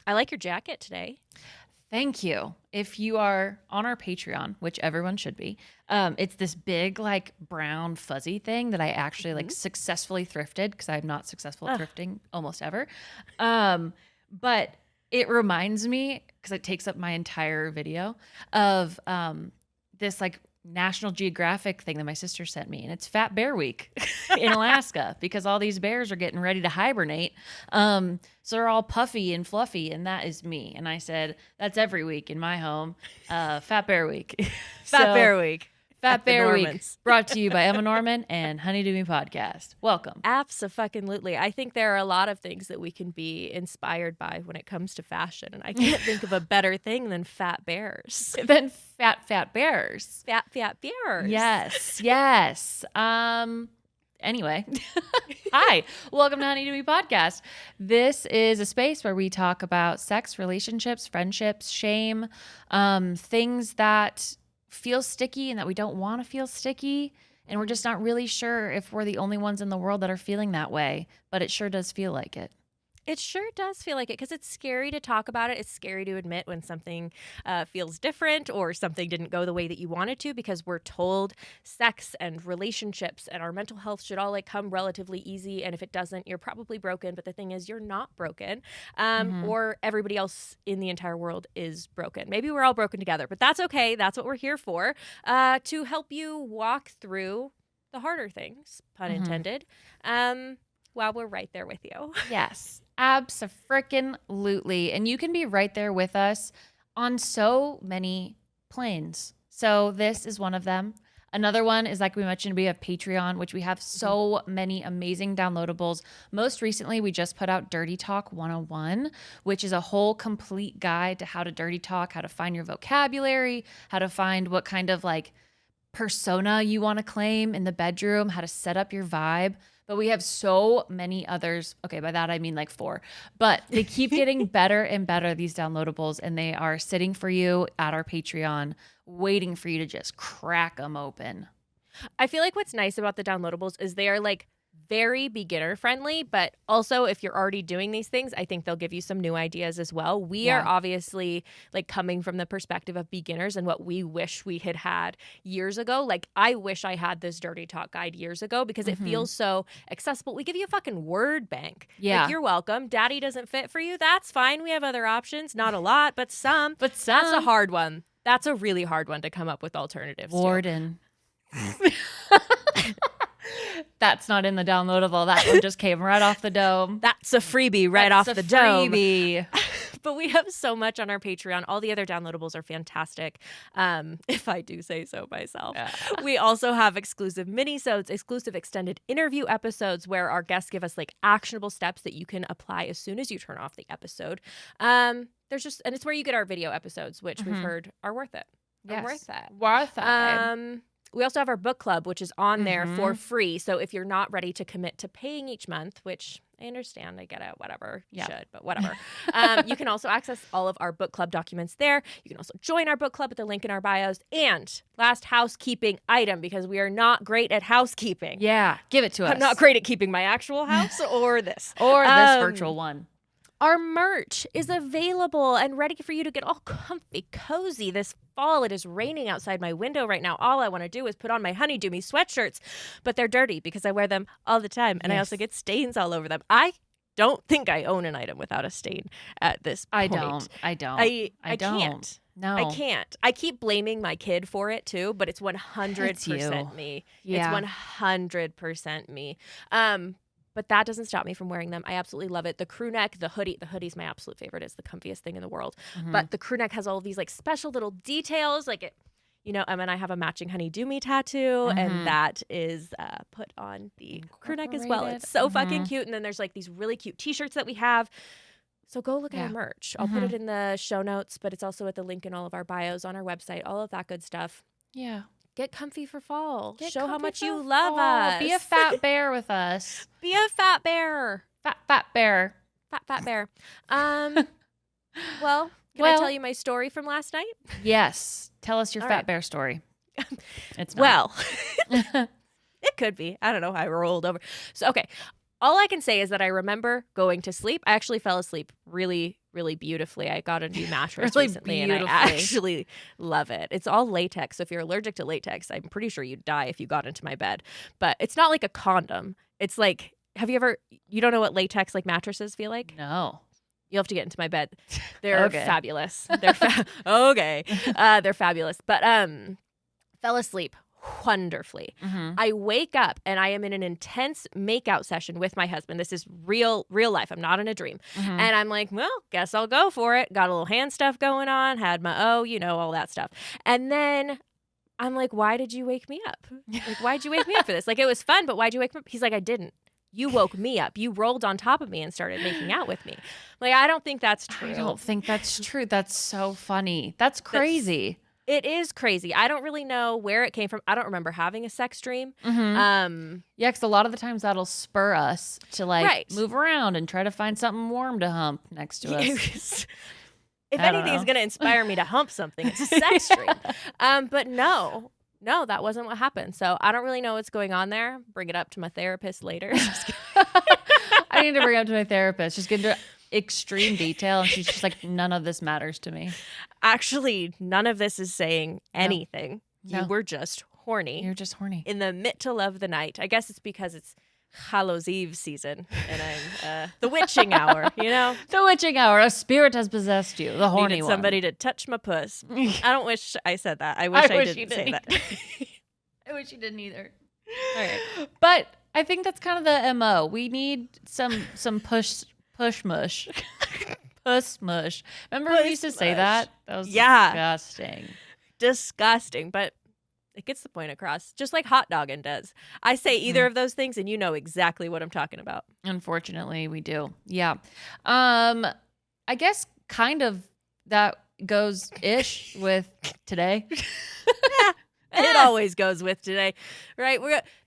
I like your jacket today. Thank you. If you are on our Patreon, which everyone should be, it's this big like brown fuzzy thing that I actually like successfully thrifted because I'm not successful at thrifting almost ever. But it reminds me, because it takes up my entire video, of this like National Geographic thing that my sister sent me, and it's Fat Bear Week in Alaska because all these bears are getting ready to hibernate. So they're all puffy and fluffy, and that is me. And I said, that's every week in my home. Fat Bear Week. Fat Bear Week. Fat Bear Week, brought to you by Emma Norman and Honeydew Podcast. Welcome. Abso-fucking-lutely. I think there are a lot of things that we can be inspired by when it comes to fashion, and I can't think of a better thing than fat bears. Then fat bears. Fat bears. Yes. Anyway, hi, welcome to Honeydew Podcast. This is a space where we talk about sex, relationships, friendships, shame, things that feel sticky and that we don't want to feel sticky. And we're just not really sure if we're the only ones in the world that are feeling that way, but it sure does feel like it. It sure does feel like it because it's scary to talk about it. It's scary to admit when something feels different or something didn't go the way that you wanted to, because we're told sex and relationships and our mental health should all like come relatively easy. And if it doesn't, you're probably broken. But the thing is, you're not broken, or everybody else in the entire world is broken. Maybe we're all broken together, but that's okay. That's what we're here for, to help you walk through the harder things, pun intended, while we're right there with you. Yes. Abso-frickin-lutely. And you can be right there with us on so many planes. So this is one of them. Another one is, like we mentioned, we have Patreon, which we have so many amazing downloadables. Most recently, we just put out Dirty Talk 101, which is a whole complete guide to how to dirty talk, how to find your vocabulary, how to find what kind of like persona you want to claim in the bedroom, how to set up your vibe. But we have so many others. Okay, by that I mean like 4. But they keep getting better and better, these downloadables, and they are sitting for you at our Patreon, waiting for you to just crack them open. I feel like what's nice about the downloadables is they are like very beginner friendly, but also if you're already doing these things, I think they'll give you some new ideas as well. We are obviously like coming from the perspective of beginners and what we wish we had had years ago. Like I wish I had this dirty talk guide years ago because it feels so accessible. We give you a fucking word bank. Yeah. Like, you're welcome. Daddy doesn't fit for you. That's fine. We have other options. Not a lot, but some. But some. That's a hard one. That's a really hard one to come up with alternatives Warden. That's not in the downloadable. That one just came right off the dome. That's a freebie right off the dome. Freebie. But we have so much on our Patreon. All the other downloadables are fantastic, if I do say so myself. Yeah. We also have exclusive minisodes, exclusive extended interview episodes where our guests give us like actionable steps that you can apply as soon as you turn off the episode. And it's where you get our video episodes, which we've heard are worth it. Yes. Worth it. Worth it. We also have our book club, which is on there for free. So if you're not ready to commit to paying each month, which I understand, I get it, whatever, you should, but whatever. You can also access all of our book club documents there. You can also join our book club at the link in our bios. And last housekeeping item, because we are not great at housekeeping. Yeah, give it to us. I'm not great at keeping my actual house or this. Or this virtual one. Our merch is available and ready for you to get all comfy, cozy this fall. It is raining outside my window right now. All I want to do is put on my Honeydew Me sweatshirts, but they're dirty because I wear them all the time, and I also get stains all over them. I don't think I own an item without a stain at this point. I don't. I can't. No. I can't. I keep blaming my kid for it too, but it's 100% me. Yeah. It's 100% me. But that doesn't stop me from wearing them. I absolutely love it. The crew neck, the hoodie. The hoodie's my absolute favorite. It's the comfiest thing in the world. But the crew neck has all these like special little details. Like it, Emma and I have a matching Honeydew Me tattoo, and that is put on the crew neck as well. It's so fucking cute. And then there's like these really cute t-shirts that we have. So go look at our merch. I'll put it in the show notes, but it's also at the link in all of our bios on our website. All of that good stuff. Yeah. Get comfy for fall. Show how much you love us. Be a fat bear with us. Be a fat bear. Fat bear. Fat bear. Well, can I tell you my story from last night? Yes. Tell us your fat bear story. It's not. Well, it could be. I don't know how I rolled over. So, okay. All I can say is that I remember going to sleep. I actually fell asleep really, really beautifully. I got a new mattress Really recently and I beautifully. actually love it. It's all latex. So if you're allergic to latex, I'm pretty sure you'd die if you got into my bed. But it's not like a condom. It's like, you don't know what latex like mattresses feel like? No. You'll have to get into my bed. They're Okay. fabulous. Okay. They're fabulous. But fell asleep wonderfully. I wake up and I am in an intense makeout session with my husband. This is real life. I'm not in a dream. And I'm like, well, guess I'll go for it. Got a little hand stuff going on, had my all that stuff. And then I'm like, why did you wake me up? Like, why'd you wake me up for this? Like, it was fun, but why'd you wake me up? He's like, I didn't. You woke me up. You rolled on top of me and started making out with me. Like, I don't think that's true. I don't think that's true. That's so funny. That's crazy. It is crazy. I don't really know where it came from. I don't remember having a sex dream. Yeah, because a lot of the times that'll spur us to move around and try to find something warm to hump next to us. If anything's going to inspire me to hump something, it's a sex dream. But no, that wasn't what happened. So I don't really know what's going on there. Bring it up to my therapist later. I need to bring it up to my therapist. Just get into extreme detail. And she's just like, none of this matters to me. Actually, none of this is saying anything. No. You were just horny. You're just horny. In the middle of the night. I guess it's because it's Hallows Eve season and I'm the witching hour, you know? The witching hour. A spirit has possessed you. The horny Needed one. somebody to touch my puss. I don't wish I said that. I wish I didn't say that. I wish you didn't either. All right. But I think that's kind of the MO. We need some push mush. Puss mush. Remember we used to say that? That was disgusting. Disgusting, but it gets the point across, just like hot dogging does. I say either of those things and you know exactly what I'm talking about. Unfortunately, we do. Yeah. I guess kind of that goes ish with today. It always goes with today, right?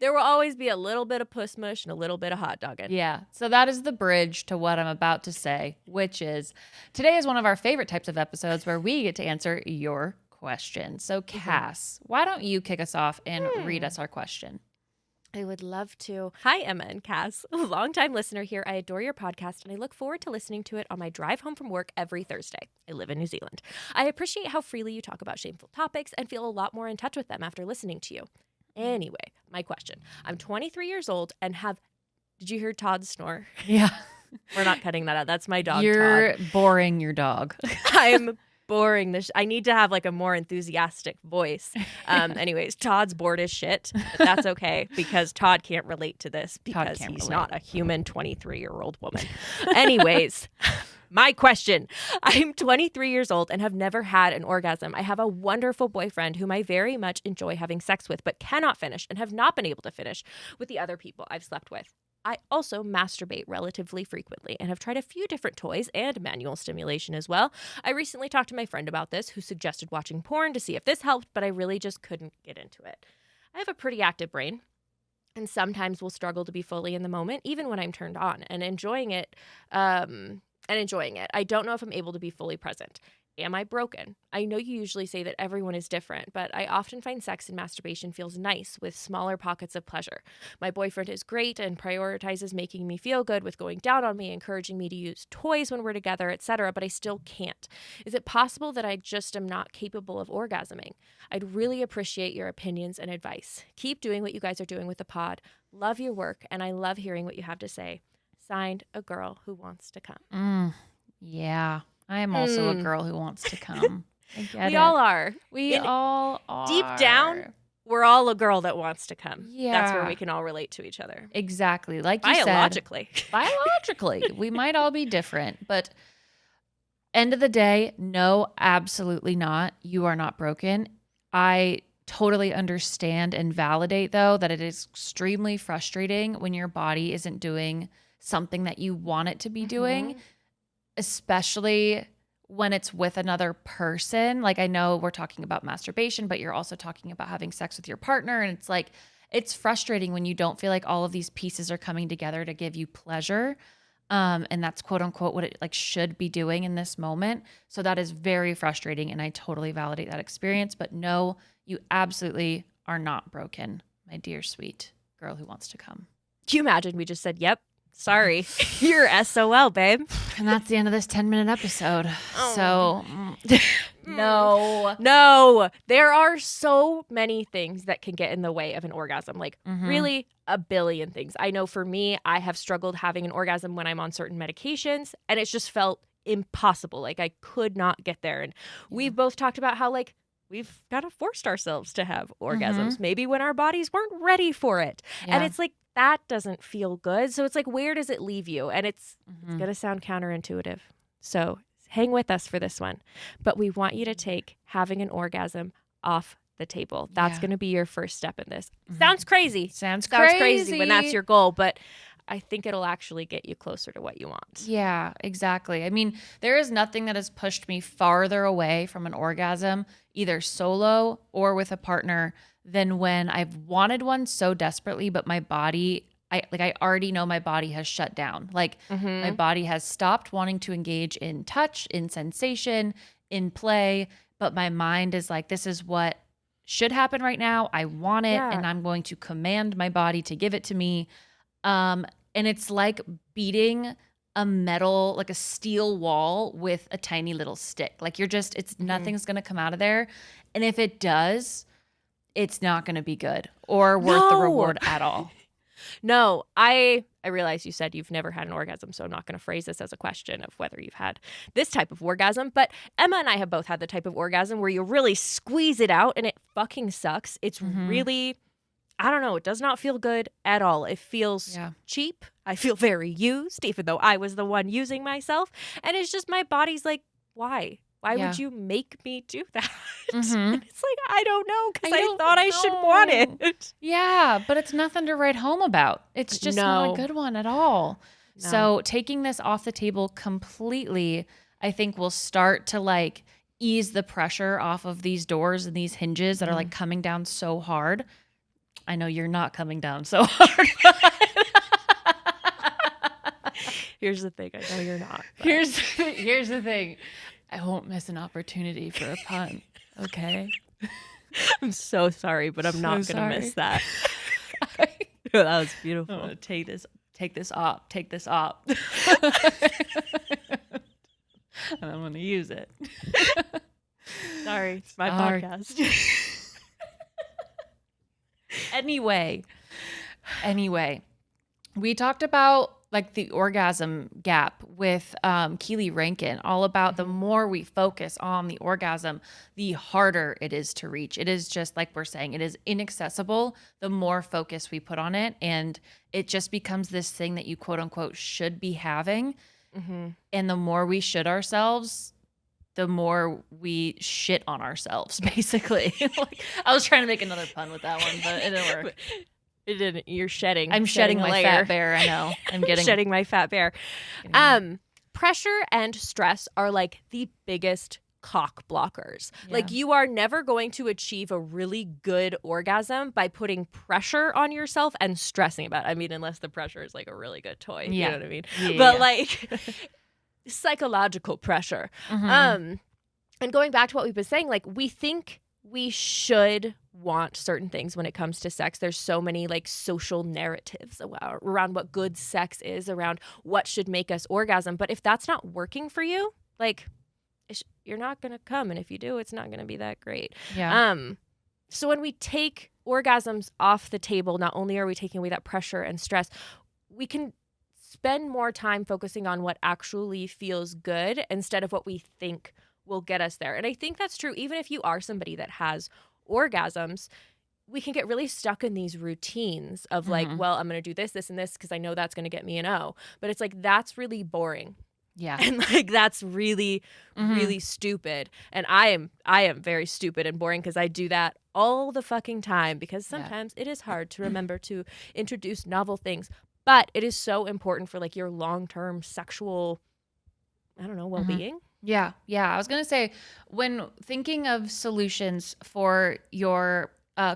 There will always be a little bit of puss mush and a little bit of hot dogging. Yeah. So that is the bridge to what I'm about to say, which is today is one of our favorite types of episodes where we get to answer your question. So Cass, why don't you kick us off and read us our question? I would love to. Hi, Emma and Cass. A longtime listener here. I adore your podcast, and I look forward to listening to it on my drive home from work every Thursday. I live in New Zealand. I appreciate how freely you talk about shameful topics and feel a lot more in touch with them after listening to you. Anyway, my question. I'm 23 years old and have... Did you hear Todd snore? Yeah. We're not cutting that out. That's my dog, You're Todd. boring your dog. I'm boring this. I need to have like a more enthusiastic voice. Anyways, Todd's bored as shit, but that's okay because Todd can't relate to this because he's not a human 23-year-old woman. Anyways, my question. I'm 23 years old and have never had an orgasm. I have a wonderful boyfriend whom I very much enjoy having sex with, but cannot finish and have not been able to finish with the other people I've slept with. I also masturbate relatively frequently and have tried a few different toys and manual stimulation as well. I recently talked to my friend about this, who suggested watching porn to see if this helped, but I really just couldn't get into it. I have a pretty active brain and sometimes will struggle to be fully in the moment, even when I'm turned on and enjoying it. I don't know if I'm able to be fully present. Am I broken? I know you usually say that everyone is different, but I often find sex and masturbation feels nice with smaller pockets of pleasure. My boyfriend is great and prioritizes making me feel good with going down on me, encouraging me to use toys when we're together, etc., but I still can't. Is it possible that I just am not capable of orgasming? I'd really appreciate your opinions and advice. Keep doing what you guys are doing with the pod. Love your work, and I love hearing what you have to say. Signed, a girl who wants to come. Yeah. I am also a girl who wants to come. We all are. We all are. Deep down, we're all a girl that wants to come. Yeah. That's where we can all relate to each other. Exactly. Like you said. Biologically. We might all be different, but end of the day, no, absolutely not. You are not broken. I totally understand and validate, though, that it is extremely frustrating when your body isn't doing something that you want it to be doing. Especially when it's with another person. Like, I know we're talking about masturbation, but you're also talking about having sex with your partner. And it's like, it's frustrating when you don't feel like all of these pieces are coming together to give you pleasure. And that's quote unquote what it like should be doing in this moment. So that is very frustrating. And I totally validate that experience. But no, you absolutely are not broken, my dear sweet girl who wants to come. Can you imagine we just said, yep, Sorry. You're SOL, babe. And that's the end of this 10-minute episode. Oh. So, no. No. There are so many things that can get in the way of an orgasm. Like, really a billion things. I know for me, I have struggled having an orgasm when I'm on certain medications, and it's just felt impossible. Like, I could not get there. And we've both talked about how, like, we've kind of forced ourselves to have orgasms, maybe when our bodies weren't ready for it. Yeah. And it's like, that doesn't feel good. So it's like, where does it leave you? And it's going to sound counterintuitive. So hang with us for this one. But we want you to take having an orgasm off the table. That's going to be your first step in this. Sounds crazy. Sounds crazy when that's your goal, but I think it'll actually get you closer to what you want. Yeah, exactly. I mean, there is nothing that has pushed me farther away from an orgasm, either solo or with a partner, than when I've wanted one so desperately, but my body, I already know my body has shut down. Like my body has stopped wanting to engage in touch, in sensation, in play, but my mind is like, this is what should happen right now. I want it, and I'm going to command my body to give it to me. And it's like beating a metal, like a steel wall with a tiny little stick. Like nothing's going to come out of there. And if it does, it's not going to be good or worth the reward at all. No, I realize you said you've never had an orgasm, so I'm not going to phrase this as a question of whether you've had this type of orgasm. But Emma and I have both had the type of orgasm where you really squeeze it out and it fucking sucks. It's really, I don't know, it does not feel good at all. It feels cheap. I feel very used, even though I was the one using myself. And it's just my body's like, why? Why would you make me do that? And it's like, I don't know, because I thought I should want it. Yeah, but it's nothing to write home about. It's just not a good one at all. No. So taking this off the table completely, I think will start to like ease the pressure off of these doors and these hinges that are like coming down so hard. I know you're not coming down so hard. Here's the thing. I know you're not. Here's the thing. I won't miss an opportunity for a pun. Okay. I'm so sorry, but I'm not going to miss that. That was beautiful. I'm take this op. And I'm going to use it. Sorry. It's my podcast. Anyway, we talked about like the orgasm gap with Keely Rankin, all about the more we focus on the orgasm, the harder it is to reach. It is just like we're saying, it is inaccessible the more focus we put on it. And it just becomes this thing that you quote unquote should be having. And the more we should ourselves, the more we shit on ourselves, basically. Like, I was trying to make another pun with that one, but it didn't work. It didn't. You're shedding. I'm shedding my fat bear. I know. I'm getting shedding my fat bear. Pressure and stress are like the biggest cock blockers. Yeah. Like you are never going to achieve a really good orgasm by putting pressure on yourself and stressing about it. I mean, unless the pressure is like a really good toy. You know what I mean? Yeah, but like psychological pressure. And going back to what we've been saying, like we think we should want certain things when it comes to sex. There's so many like social narratives around what good sex is, around what should make us orgasm. But if that's not working for you, like you're not going to come. And if you do, it's not going to be that great. Yeah. So when we take orgasms off the table, not only are we taking away that pressure and stress, we can spend more time focusing on what actually feels good instead of what we think will get us there. And I think that's true even if you are somebody that has orgasms. We can get really stuck in these routines of like, well, I'm going to do this, this, and this because I know that's going to get me an O. But it's like, that's really boring. Yeah. And like, that's really, really stupid. And I am very stupid and boring because I do that all the fucking time because sometimes it is hard to remember to introduce novel things. But it is so important for like your long-term sexual, I don't know, well-being. Yeah. I was going to say, when thinking of solutions for your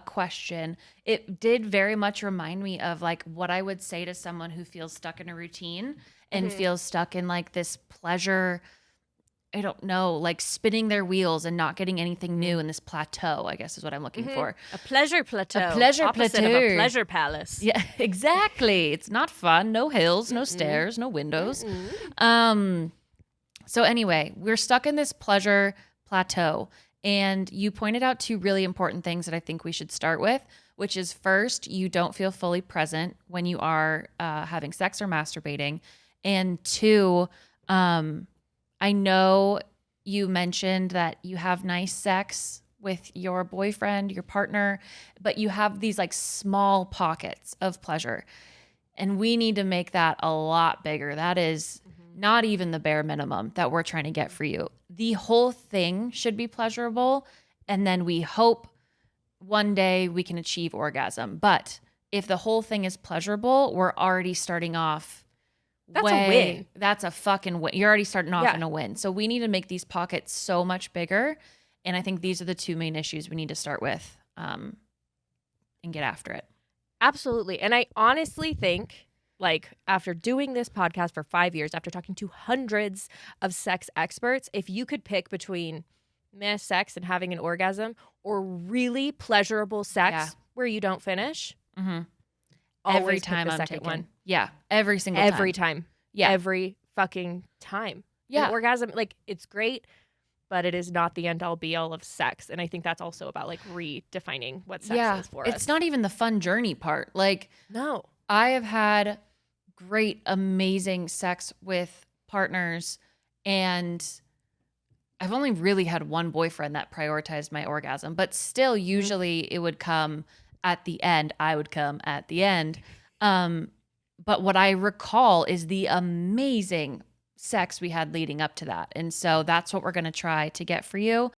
question, it did very much remind me of like what I would say to someone who feels stuck in a routine and feels stuck in like this pleasure I don't know, like spinning their wheels and not getting anything new in this plateau, I guess is what I'm looking for. A pleasure plateau. A pleasure opposite plateau. of a pleasure palace. Yeah, exactly. It's not fun. No hills, no stairs, no windows. So anyway, we're stuck in this pleasure plateau. And you pointed out two really important things that I think we should start with, which is first, you don't feel fully present when you are having sex or masturbating. And two, I know you mentioned that you have nice sex with your boyfriend, your partner, but you have these like small pockets of pleasure. And we need to make that a lot bigger. That is not even the bare minimum that we're trying to get for you. The whole thing should be pleasurable. And then we hope one day we can achieve orgasm. But if the whole thing is pleasurable, we're already starting off. That's a win. That's a fucking win. You're already starting off in a win. So we need to make these pockets so much bigger. And I think these are the two main issues we need to start with and get after it. Absolutely. And I honestly think, like, after doing this podcast for 5 years, after talking to hundreds of sex experts, if you could pick between meh sex and having an orgasm or really pleasurable sex where you don't finish, Every time I'm taking one. Yeah, every single time. Every time. Yeah. Every fucking time. Yeah. An orgasm, like, it's great, but it is not the end all be all of sex. And I think that's also about like redefining what sex is for us. It's not even the fun journey part. Like, no. I have had great, amazing sex with partners, and I've only really had one boyfriend that prioritized my orgasm, but still usually it would come at the end. I would come at the end. But what I recall is the amazing sex we had leading up to that. And so that's what we're going to try to get for you.